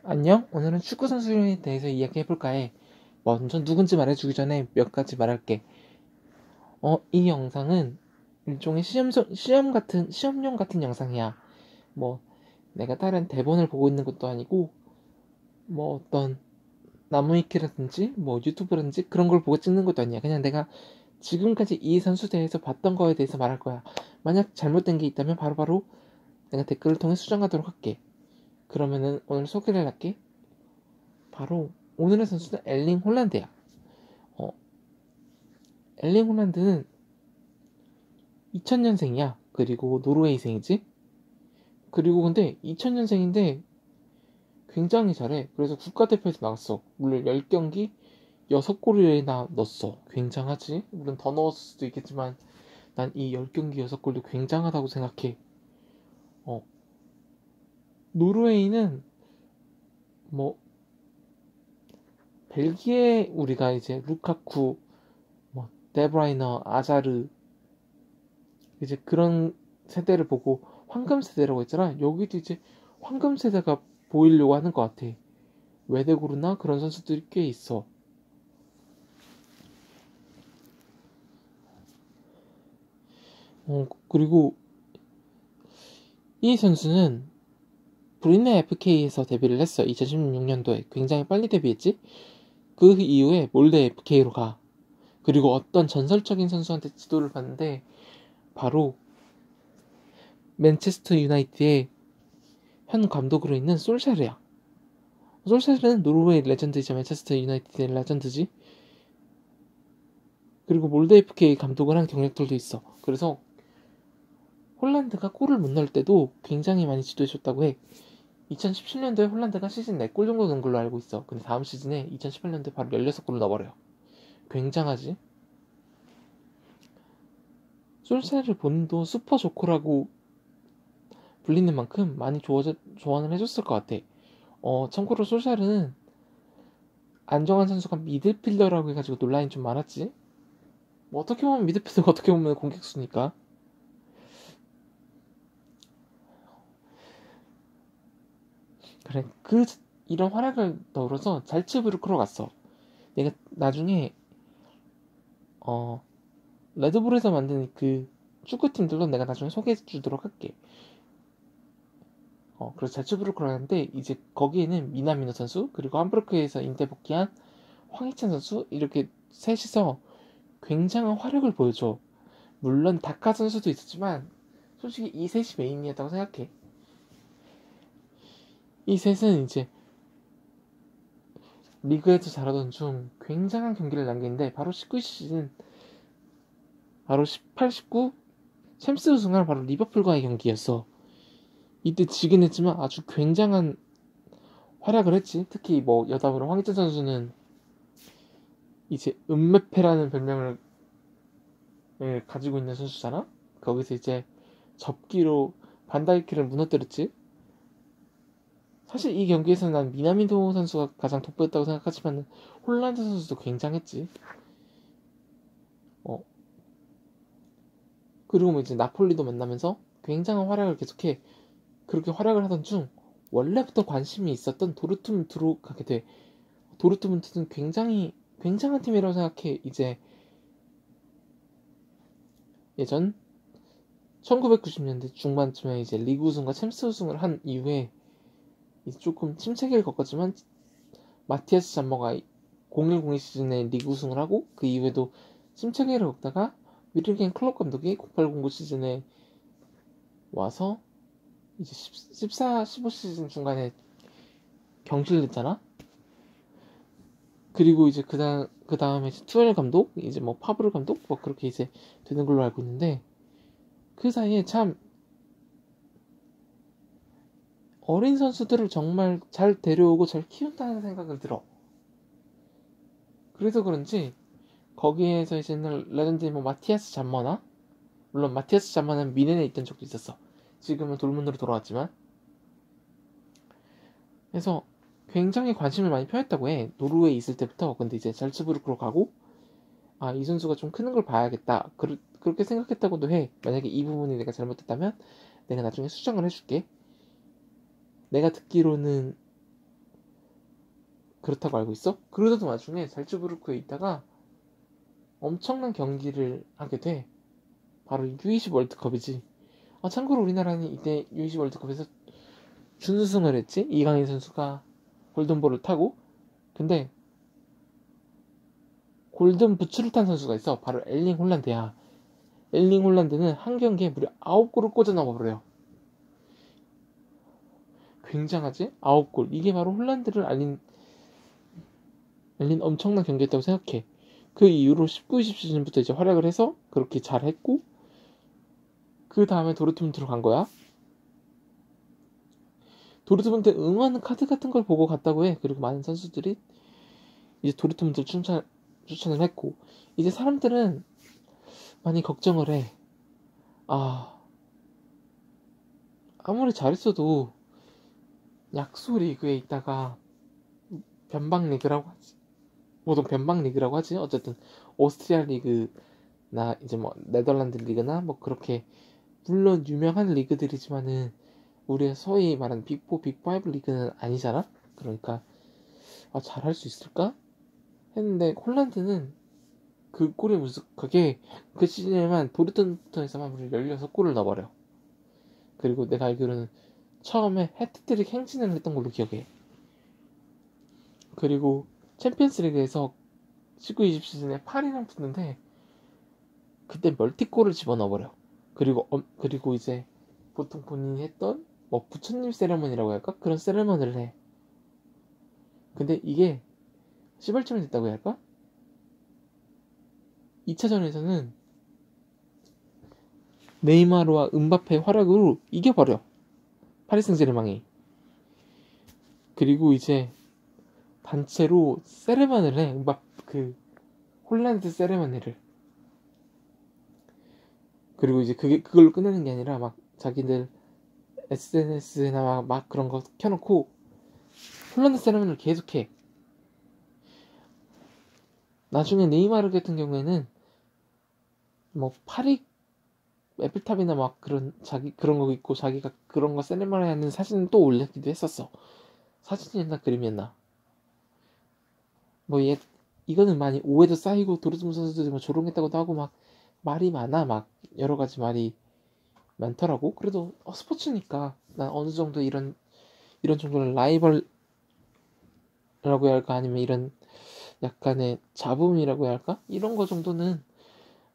안녕? 오늘은 축구 선수에 대해서 이야기해볼까 해. 먼저 누군지 말해주기 전에 몇 가지 말할게. 이 영상은 일종의 시험용 같은 영상이야. 뭐, 내가 다른 대본을 보고 있는 것도 아니고, 뭐 어떤 나무위키라든지, 뭐 유튜브라든지 그런 걸 보고 찍는 것도 아니야. 그냥 내가 지금까지 이 선수 대해서 봤던 거에 대해서 말할 거야. 만약 잘못된 게 있다면 바로바로 내가 댓글을 통해 수정하도록 할게. 그러면은 오늘 소개를 할게. 바로 오늘의 선수는 엘링 홀란드야. 어, 엘링 홀란드는 2000년생이야. 그리고 노르웨이생이지. 그리고 근데 2000년생인데 굉장히 잘해. 그래서 국가대표에서 나갔어. 물론 10경기 6골이나 넣었어. 굉장하지? 물론 더 넣었을 수도 있겠지만 난 이 10경기 6골도 굉장하다고 생각해. 어, 노르웨이는 뭐 벨기에 우리가 이제 루카쿠, 뭐 데브라이너, 아자르 이제 그런 세대를 보고 황금 세대라고 했잖아. 여기도 이제 황금 세대가 보이려고 하는 것 같아. 외대고르나 그런 선수들이 꽤 있어. 그리고 이 선수는 브리네 FK에서 데뷔를 했어. 2016년도에 굉장히 빨리 데뷔했지. 그 이후에 몰데 FK로 가. 그리고 어떤 전설적인 선수한테 지도를 받는데 바로 맨체스터 유나이티드의 현 감독으로 있는 솔샤르야. 솔샤르는 노르웨이 레전드이자 맨체스터 유나이티드의 레전드지. 그리고 몰데 FK 감독을 한 경력들도 있어. 그래서 홀란드가 골을 못 넣을 때도 굉장히 많이 지도해줬다고 해. 2017년도에 홀란드가 시즌 4골 정도 넣은 걸로 알고 있어. 근데 다음 시즌에 2018년도에 바로 16골을 넣어버려요. 굉장하지? 솔샤르 본인도 슈퍼 조커라고 불리는 만큼 많이 조언을 해줬을 것 같아. 참고로 솔샤르는 안정환 선수가 미드필더라고 해가지고 논란이 좀 많았지? 뭐 어떻게 보면 미드필더가 어떻게 보면 공격수니까. 그래, 이런 활약을 더불어서 잘츠부르크로 갔어. 내가 나중에 어 레드불에서 만든 그 축구팀들로 내가 나중에 소개해 주도록 할게. 그래서 잘츠부르크로 가는데 이제 거기에는 미나미노 선수 그리고 함부르크에서 인대 복귀한 황희찬 선수 이렇게 셋이서 굉장한 화력을 보여줘. 물론 다카 선수도 있었지만 솔직히 이 셋이 메인이었다고 생각해. 이 셋은 이제 리그에서 잘하던 중 굉장한 경기를 남기는데 바로 19 시즌 바로 18, 19 챔스 우승할 바로 리버풀과의 경기였어. 이때 지긴 했지만 아주 굉장한 활약을 했지. 특히 뭐 여담으로 황희찬 선수는 이제 은메페라는 별명을 가지고 있는 선수잖아. 거기서 이제 접기로 반다이크를 무너뜨렸지. 사실 이 경기에서는 난 미나미도 선수가 가장 돋보였다고 생각하지만 홀란드 선수도 굉장했지. 어, 그리고 뭐 이제 나폴리도 만나면서 굉장한 활약을 계속해. 그렇게 활약을 하던 중 원래부터 관심이 있었던 도르트문트로 가게 돼. 도르트문트는 굉장히 굉장한 팀이라고 생각해. 이제 예전 1990년대 중반쯤에 이제 리그 우승과 챔스 우승을 한 이후에 이제 조금 침체기를 겪었지만 마티아스 잠머가 0102 시즌에 리그 우승을 하고 그 이후에도 침체기를 겪다가 위르겐 클롭 감독이 0809 시즌에 와서 이제 14, 15 시즌 중간에 경질됐잖아. 그리고 이제 그 다음에 투엘 감독, 이제 뭐 파브르 감독, 뭐 그렇게 이제 되는 걸로 알고 있는데 그 사이에 참 어린 선수들을 정말 잘 데려오고 잘 키운다는 생각을 들어. 그래서 그런지 거기에서 이제는 레전드 뭐 마티아스 잠머나 물론 마티아스 잠머는 미넨에 있던 적도 있었어. 지금은 돌문으로 돌아왔지만 그래서 굉장히 관심을 많이 표했다고 해. 노르웨이 있을 때부터. 근데 이제 잘츠부르크로 가고 이 선수가 좀 크는 걸 봐야겠다. 그렇게 생각했다고도 해. 만약에 이 부분이 내가 잘못했다면 내가 나중에 수정을 해줄게. 내가 듣기로는 그렇다고 알고 있어? 그러다도 나중에 잘츠부르크에 있다가 엄청난 경기를 하게 돼. 바로 U20 월드컵이지. 참고로 우리나라는 이때 U20 월드컵에서 준우승을 했지. 이강인 선수가 골든볼을 타고. 근데 골든 부츠를 탄 선수가 있어. 바로 엘링 홀란드야. 엘링 홀란드는 한 경기에 무려 9골을 꽂아 넣어버려요. 굉장하지? 9골. 이게 바로 홀란드를 알린 엄청난 경기였다고 생각해. 그 이후로 19-20 시즌부터 이제 활약을 해서 그렇게 잘했고, 그 다음에 도르트문트로 간 거야. 도르트문트 응원 카드 같은 걸 보고 갔다고 해. 그리고 많은 선수들이 이제 도르트문트를 추천을 했고, 이제 사람들은 많이 걱정을 해. 아무리 잘했어도 약소 리그에 있다가 변방 리그라고 하지. 보통 변방 리그라고 하지. 어쨌든 오스트리아 리그나 이제 뭐 네덜란드 리그나 뭐 그렇게 물론 유명한 리그들이지만은 우리가 소위 말하는 빅4, 빅5 리그는 아니잖아. 그러니까 잘할 수 있을까? 했는데 홀란드는 그 골에 무색하게 그 시즌에만 도르트문트에서만 무려 16골을 넣어버려. 그리고 내가 알기로는 처음에 해트트릭 행진을 했던 걸로 기억해. 그리고 챔피언스 리그에서 19-20 시즌에 파리랑 붙는데 그때 멀티골을 집어넣어버려. 그리고 이제 보통 본인이 했던 뭐 부처님 세레머니라고 할까? 그런 세레머니를 해. 근데 이게 시발점이 됐다고 해야 할까? 2차전에서는 네이마르와 은바페의 활약으로 이겨버려. 파리 생제르맹이. 그리고 이제 단체로 세레머니를 해. 홀란드 세레머니를. 그리고 이제 그걸로 끝내는 게 아니라 막 자기들 SNS나 막 그런 거 켜놓고 홀란드 세레머니를 계속해. 나중에 네이마르 같은 경우에는 뭐 파리 에펠탑이나 막 그런 거 있고 자기가 그런 거 세레머니 하는 사진을 또 올렸기도 했었어. 사진이었나 그림이었나. 이거는 많이 오해도 쌓이고 도르트문트 선수들이 뭐 조롱했다고도 하고 막 말이 많아. 막 여러 가지 말이 많더라고. 그래도 스포츠니까 난 어느 정도 이런 정도는 라이벌이라고 해야 할까, 아니면 이런 약간의 잡음이라고 해야 할까, 이런 거 정도는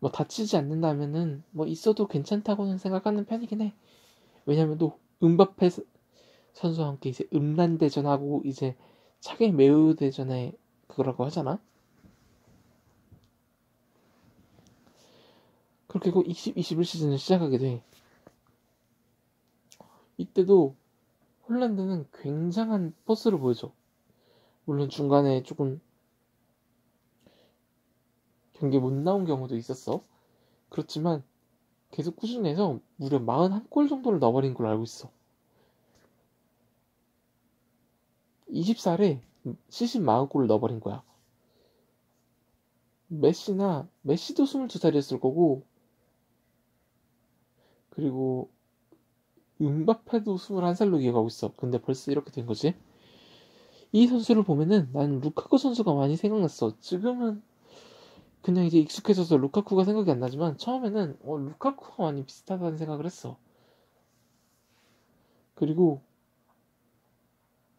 뭐 다치지 않는다면은 뭐 있어도 괜찮다고는 생각하는 편이긴 해. 왜냐면 또 은바페 선수와 함께 이제 음란대전하고 이제 차게 매우 대전에 그거라고 하잖아. 그렇게 그 21 시즌을 시작하게 돼. 이때도 홀란드는 굉장한 포스를 보여줘. 물론 중간에 조금 경기 못 나온 경우도 있었어. 그렇지만 계속 꾸준히 해서 무려 41골 정도를 넣어버린 걸로 알고 있어. 20살에 시즌 40골을 넣어버린 거야. 메시도 22살이었을 거고, 그리고 은바페도 21살로 기억하고 있어. 근데 벌써 이렇게 된 거지. 이 선수를 보면은 난 루카쿠 선수가 많이 생각났어. 지금은 그냥 이제 익숙해져서 루카쿠가 생각이 안 나지만 처음에는 루카쿠가 많이 비슷하다는 생각을 했어. 그리고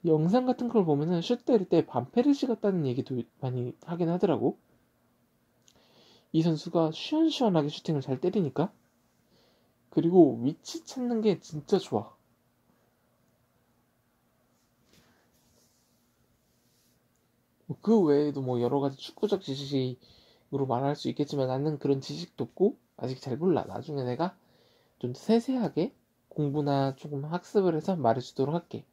영상 같은 걸 보면은 슛 때릴 때 반페르시 같다는 얘기도 많이 하긴 하더라고. 이 선수가 시원시원하게 슈팅을 잘 때리니까. 그리고 위치 찾는 게 진짜 좋아. 그 외에도 뭐 여러 가지 축구적 지식으로 말할 수 있겠지만 나는 그런 지식도 없고 아직 잘 몰라. 나중에 내가 좀 세세하게 공부나 조금 학습을 해서 말해주도록 할게.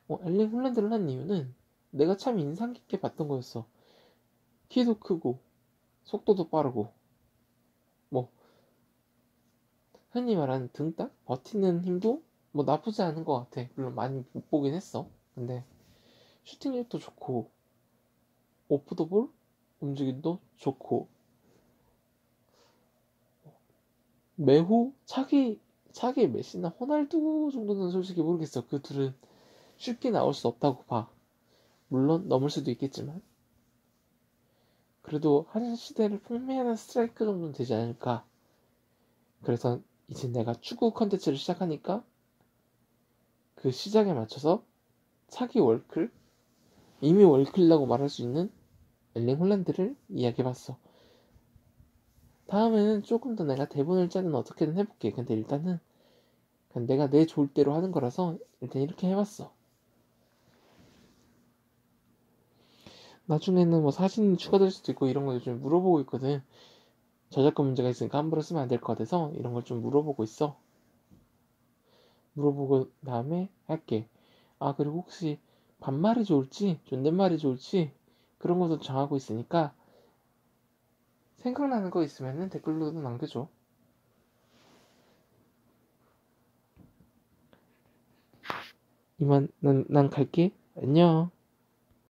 엘링 홀란드를 한 이유는 내가 참 인상 깊게 봤던 거였어. 키도 크고 속도도 빠르고 뭐 흔히 말하는 등딱 버티는 힘도 뭐 나쁘지 않은 것 같아. 물론 많이 못 보긴 했어. 근데 슈팅력도 좋고 오프 더 볼 움직임도 좋고 매우 차기 메시나 호날두 정도는 솔직히 모르겠어. 그 둘은 쉽게 나올 수 없다고 봐. 물론 넘을 수도 있겠지만 그래도 한 시대를 풍미하는 스트라이크 정도는 되지 않을까. 그래서 이제 내가 축구 컨텐츠를 시작하니까 그 시작에 맞춰서 차기 월클, 이미 월클이라고 말할 수 있는 엘링 홀란드를 이야기해봤어. 다음에는 조금 더 내가 대본을 짜든 어떻게든 해볼게. 근데 일단은 그냥 내가 내 좋을 대로 하는 거라서 일단 이렇게 해봤어. 나중에는 뭐 사진이 추가될 수도 있고 이런 거 요즘 물어보고 있거든. 저작권 문제가 있으니까 함부로 쓰면 안 될 것 같아서 이런 걸 좀 물어보고 있어. 물어보고 다음에 할게. 아, 그리고 혹시 반말이 좋을지 존댓말이 좋을지 그런 것도 정하고 있으니까 생각나는 거 있으면 댓글로도 남겨줘. 이만 난 갈게. 안녕.